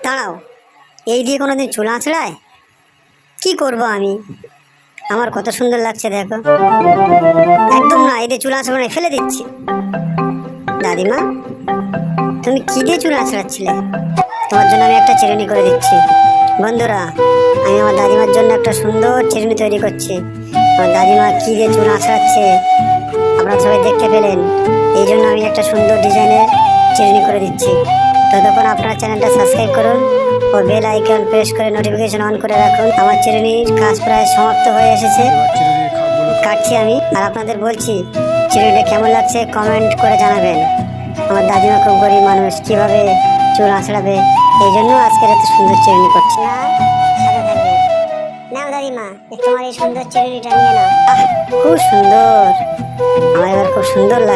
দাঁড়াও, এই দিয়ে কোনোদিন চুল আঁচড়ায়? কি করব আমি? আমার কত সুন্দর লাগছে দেখো। একদম না, এই দিয়ে চুল আঁচড়াবো না, ফেলে দিচ্ছি। দাদিমা, তুমি কি দিয়ে চুল আঁচড়াচ্ছিলে? তোমার জন্য আমি একটা চিরুনি করে দিচ্ছি। বন্ধুরা, আমি আমার দাদিমার জন্য একটা সুন্দর চিরুনি তৈরি করছি। আমার দাদিমা কি দিয়ে চুল আঁচড়াচ্ছে আপনারা সবাই দেখতে পেলেন, এই জন্য আমি একটা সুন্দর ডিজাইনের চিরুনি করে দিচ্ছি। ততক্ষণ আপনারা চ্যানেলটা সাবস্ক্রাইব করুন ও বেল আইকন প্রেস করে নোটিফিকেশন অন করে রাখুন। আমার চিরুনির কাজ প্রায় সমাপ্ত হয়ে এসেছে, কাটছি আমি। আর আপনাদের বলছি, চিরুনিটা কেমন লাগছে কমেন্ট করে জানাবেন। আমার দাদিমা খুব গরিব মানুষ, কিভাবে চুল আঁচড়াবে, এই জন্য আজকের এত সুন্দর চিরুনি করছি। নাও দাদিমা, তোমার এই সুন্দর চিরুনিটা নিয়ে নাও। খুব সুন্দর, আমার এবার খুব সুন্দর লাগছে।